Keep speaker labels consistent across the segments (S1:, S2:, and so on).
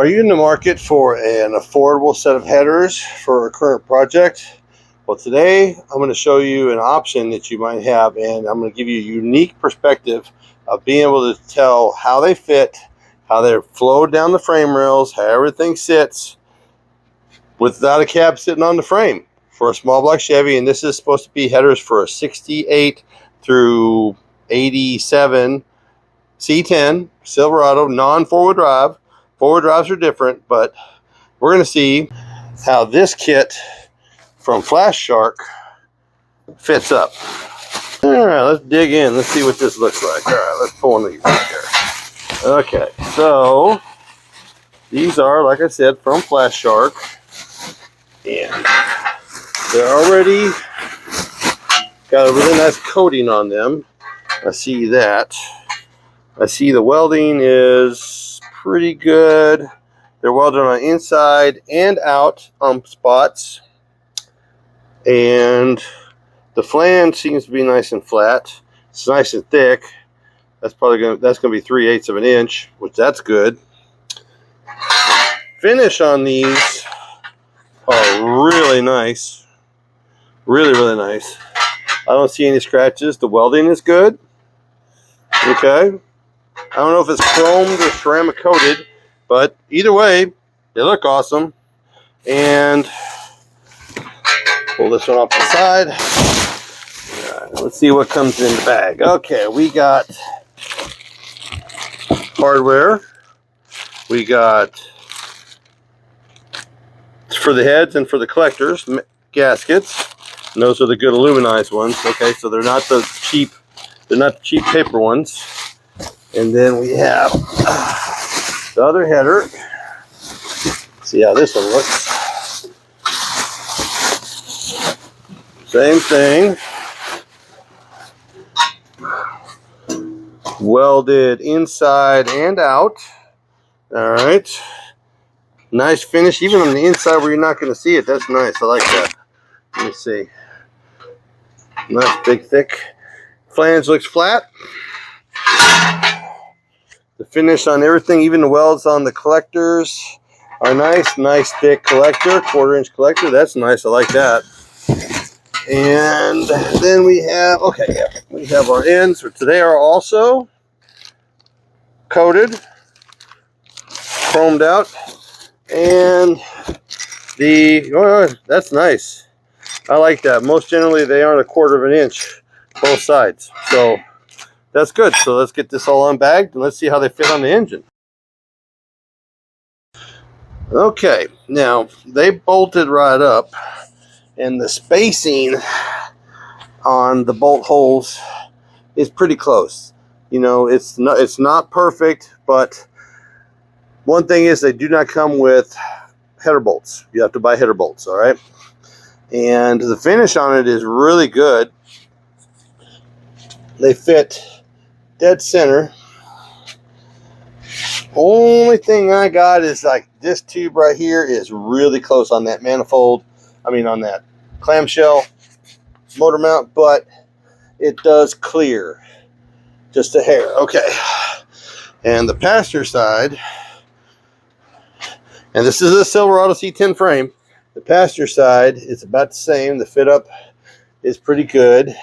S1: Are you in the market for an affordable set of headers for a current project? Well, today I'm going to show you an option that you might have, and I'm going to give you a unique perspective of being able to tell how they fit, how they're flowed down the frame rails, how everything sits without a cab sitting on the frame for a small block Chevy. And this is supposed to be headers for a 68 through 87 C10 Silverado non-four-wheel drive. Four-wheel drives are different, but we're going to see how this kit from FLASHARK fits up. All right, let's dig in. Let's see what this looks like. All right, let's pull one of these right there. Okay, so these are, like I said, from FLASHARK, and they're already got a really nice coating on them. I see that. I see the welding is pretty good. They're welded on the inside and out on spots, and the flange seems to be nice and flat. It's nice and thick. That's probably gonna be 3/8 of an inch, which that's good. Finish on these are really nice, really nice. I don't see any scratches. The welding is good. Okay. I don't know if it's chromed or ceramic coated, but either way, they look awesome. And pull this one off the side. Right, let's see what comes in the bag. Okay, we got hardware. We got for the heads and for the collectors, gaskets. And those are the good aluminized ones. Okay, so they're not the cheap paper ones. And then we have the other header. See how this one looks. Same thing. Welded inside and out. All right. Nice finish, even on the inside where you're not going to see it. That's nice. I like that. Let me see. Nice, big, thick. Flange looks flat. The finish on everything, even the welds on the collectors, are nice. Nice thick collector, 1/4-inch collector. That's nice. I like that. And then we have, we have our ends, which they are also coated, chromed out. And that's nice. I like that. Most generally, they aren't 1/4 of an inch, both sides. So that's good. So let's get this all unbagged and let's see how they fit on the engine. Okay, now they bolted right up, and the spacing on the bolt holes is pretty close. You know, it's not perfect, but one thing is they do not come with header bolts. You have to buy header bolts, all right? And the finish on it is really good. They fit dead center. Only thing I got is like this tube right here is really close on that manifold. I mean on that clamshell motor mount, but it does clear just a hair. Okay. And the passenger side, and this is a Silverado C10 frame. The passenger side is about the same. The fit up is pretty good.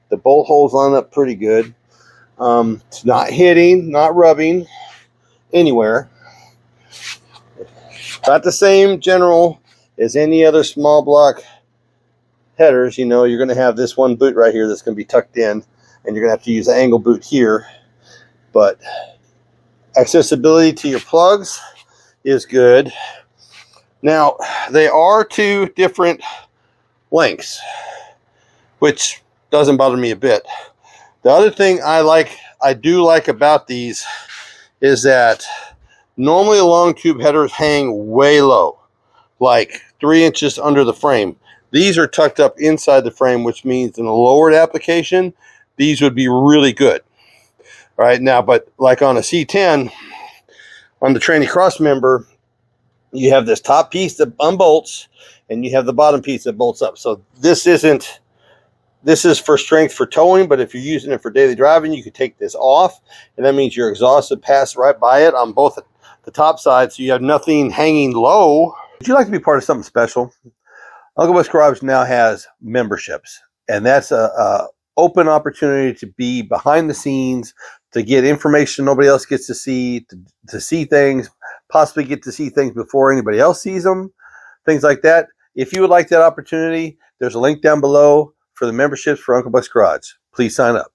S1: The bolt holes line up pretty good. It's not hitting, not rubbing anywhere. About the same general as any other small block headers. You know, you're going to have this one boot right here that's going to be tucked in, and you're going to have to use an angle boot here. But accessibility to your plugs is good. Now, they are two different lengths, which doesn't bother me a bit. The other thing I do like about these is that normally long tube headers hang way low, like 3 inches under the frame. These are tucked up inside the frame, which means in a lowered application, these would be really good. All right, now, but like on a C10, on the tranny cross member, you have this top piece that unbolts, and you have the bottom piece that bolts up. So this is for strength for towing, but if you're using it for daily driving, you could take this off, and that means your exhaust would pass right by it on both the top side so you have nothing hanging low. Would you like to be part of something special? Uncle Buck's Garage now has memberships, and that's a open opportunity to be behind the scenes, to get information nobody else gets to see, to see things, possibly get to see things before anybody else sees them, things like that. If you would like that opportunity, there's a link down below for the memberships for Uncle Buck's Garage. Please sign up.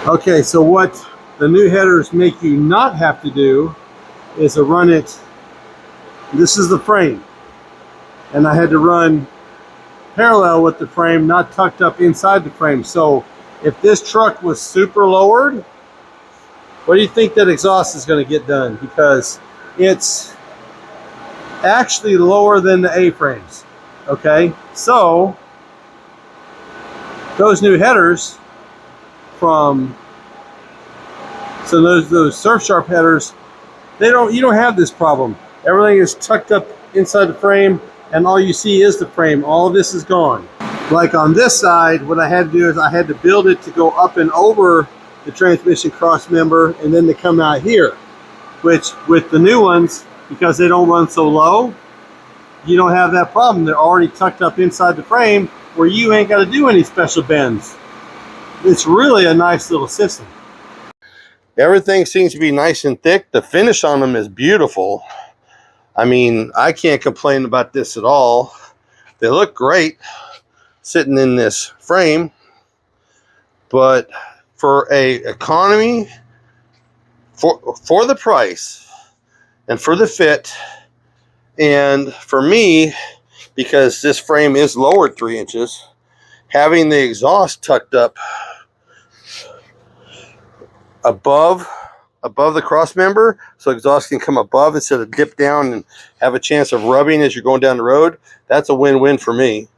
S1: Okay, so what the new headers make you not have to do is to run it. This is the frame, and I had to run parallel with the frame, not tucked up inside the frame. So if this truck was super lowered, what do you think that exhaust is going to get done? Because it's actually lower than the A-frames. Okay, so those new headers from those Surfshark headers, you don't have this problem. Everything is tucked up inside the frame, and all you see is the frame. All of this is gone. Like on this side, what I had to do is I had to build it to go up and over the transmission cross member and then to come out here, which with the new ones, because they don't run so low, you don't have that problem. They're already tucked up inside the frame where you ain't got to do any special bends. It's really a nice little system. Everything seems to be nice and thick. The finish on them is beautiful. I mean, I can't complain about this at all. They look great sitting in this frame, but for a economy, for the price and for the fit, and for me, because this frame is lowered 3 inches, having the exhaust tucked up above the cross member, so exhaust can come above instead of dip down and have a chance of rubbing as you're going down the road, that's a win-win for me.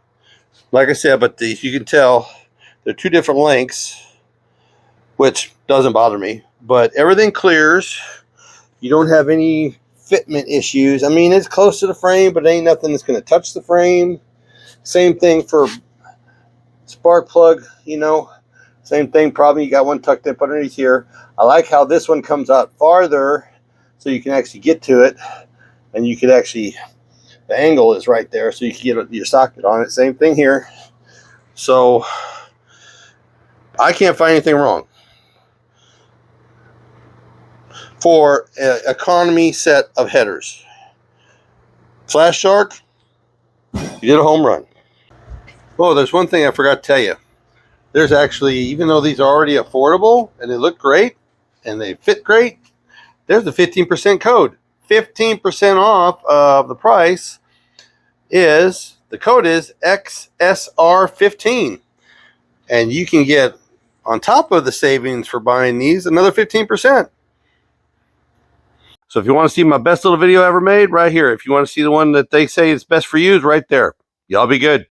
S1: Like I said, but you can tell they're 2 different lengths, which doesn't bother me, but everything clears. You don't have any fitment issues. I mean, it's close to the frame, but ain't nothing that's going to touch the frame. Same thing for spark plug, you know, same thing. Probably you got one tucked up underneath here. I like how this one comes out farther so you can actually get to it, and you could actually, the angle is right there so you can get your socket on it. Same thing here. So I can't find anything wrong. For an economy set of headers, FLASHARK, you did a home run. Oh, there's one thing I forgot to tell you. There's actually, even though these are already affordable and they look great and they fit great, there's a 15% code. 15% off of the price is, the code is XSR15. And you can get, on top of the savings for buying these, another 15%. So if you want to see my best little video ever made, right here. If you want to see the one that they say is best for you, is right there. Y'all be good.